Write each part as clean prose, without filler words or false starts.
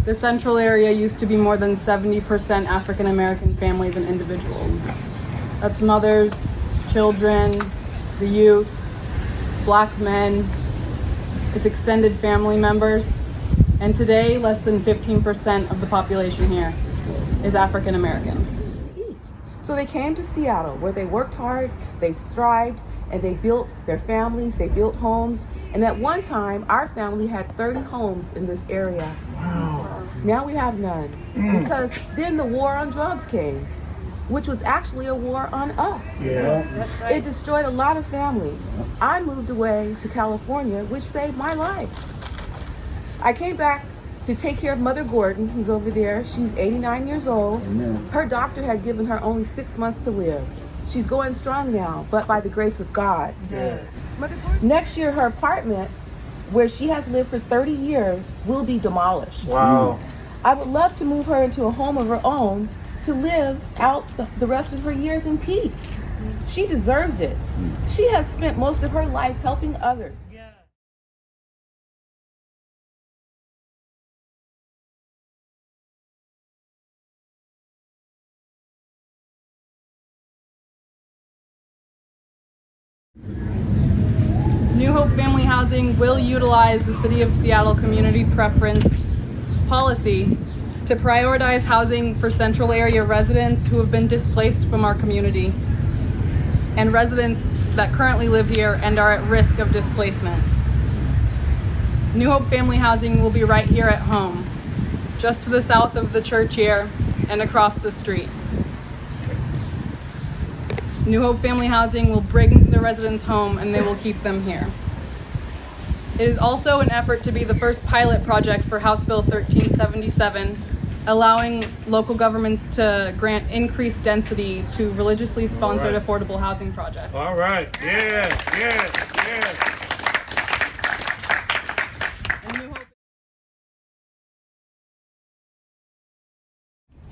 The central area used to be more than 70% African American families and individuals. That's mothers, children, the youth, Black men, its extended family members, and today less than 15% of the population here is African American. So they came to Seattle where they worked hard, they thrived, and they built their families, they built homes. And at one time, our family had 30 homes in this area. Wow. Now we have none. Because then the war on drugs came, which was actually a war on us. Yeah. It destroyed a lot of families. I moved away to California, which saved my life. I came back to take care of Mother Gordon, who's over there. She's 89 years old. Amen. Her doctor had given her only 6 months to live. She's going strong now, but by the grace of God. Yes. Next year, her apartment, where she has lived for 30 years, will be demolished. Wow. I would love to move her into a home of her own to live out the rest of her years in peace. She deserves it. She has spent most of her life helping others. New Hope Family Housing will utilize the City of Seattle Community Preference policy to prioritize housing for central area residents who have been displaced from our community and residents that currently live here and are at risk of displacement. New Hope Family Housing will be right here at home, just to the south of the church here and across the street. New Hope Family Housing will bring the residents home and they will keep them here. It is also an effort to be the first pilot project for House Bill 1377, allowing local governments to grant increased density to religiously sponsored affordable housing projects. All right. Yes, yes, yes. And New Hope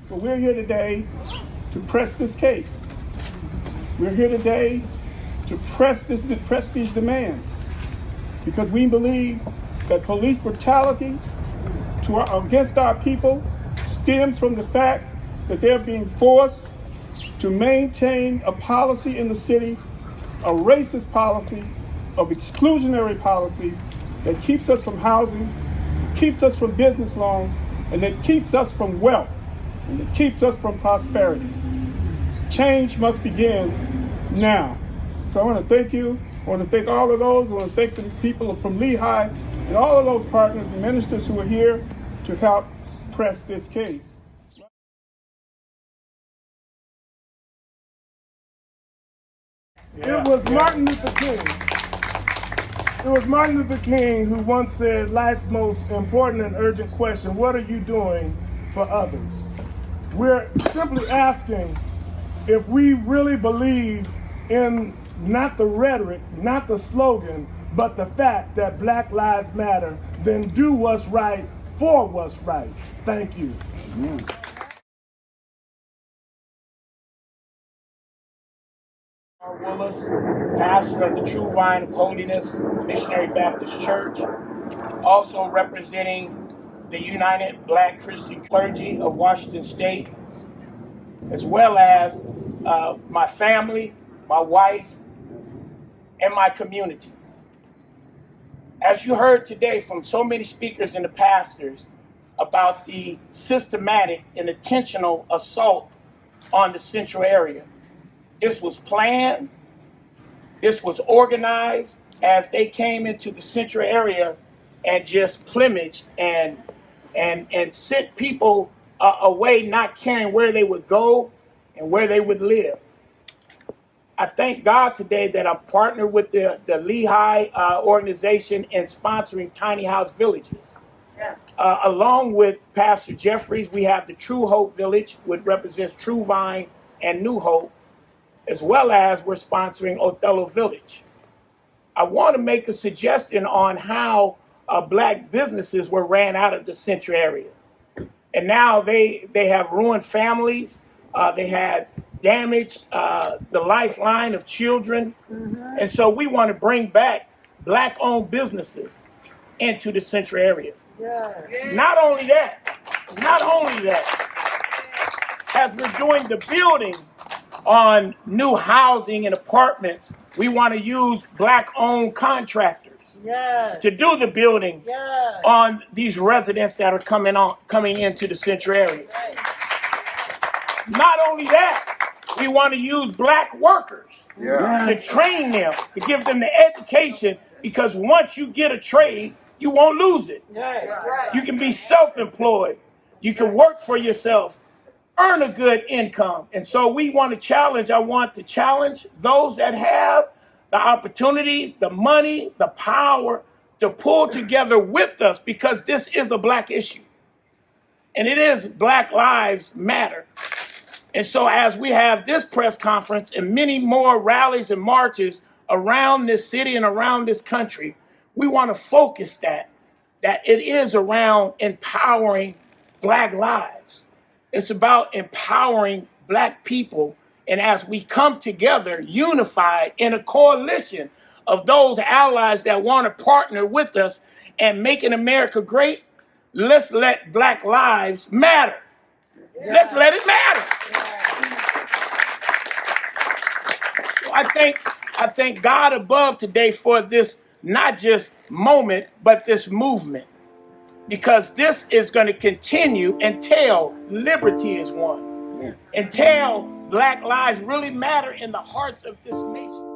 So we're here today to press this case. We're here today to press these demands because we believe that police brutality against our people stems from the fact that they're being forced to maintain a policy in the city, a racist policy, of exclusionary policy that keeps us from housing, keeps us from business loans, and that keeps us from wealth, and that keeps us from prosperity. Change must begin now. So I want to thank you. I want to thank all of those. I want to thank the people from LIHI and all of those partners and ministers who are here to help press this case. Yeah. It was Martin Luther King. It was Martin Luther King who once said, life's most important and urgent question, what are you doing for others? We're simply asking if we really believe in not the rhetoric, not the slogan, but the fact that Black Lives Matter, then do what's right for what's right. Thank you. Willis, pastor of the True Vine of Holiness Missionary Baptist Church, also representing the United Black Christian Clergy of Washington State, as well as my family, my wife, and my community. As you heard today from so many speakers and the pastors about the systematic and intentional assault on the central area, this was planned, this was organized as they came into the central area and just plumaged and sent people away, not caring where they would go and where they would live. I thank God today that I'm partnered with the LIHI organization in sponsoring tiny house villages. Along with Pastor Jeffries, we have the True Hope Village, which represents True Vine and New Hope, as well as we're sponsoring Othello Village. I want to make a suggestion on how Black businesses were ran out of the central area. And now they have ruined families. They had damaged the lifeline of children. And so we want to bring back Black-owned businesses into the central area. Not only that, as we're doing the building on new housing and apartments, we want to use Black-owned contractors to do the building on these residents that are coming into the Central area. Not only that, we want to use Black workers to train them, to give them the education, because once you get a trade, you won't lose it. You can be self-employed. You can work for yourself, earn a good income. And so we want to challenge, I want to challenge those that have the opportunity, the money, the power to pull together with us, because this is a Black issue. And it is Black Lives Matter. And so as we have this press conference and many more rallies and marches around this city and around this country, we want to focus that it is around empowering Black lives. It's about empowering Black people. And as we come together, unified in a coalition of those allies that want to partner with us and making America great, let's let Black lives matter. Let's let it matter. So I thank God above today for this, not just moment, but this movement. Because this is going to continue until liberty is won. Until Black lives really matter in the hearts of this nation.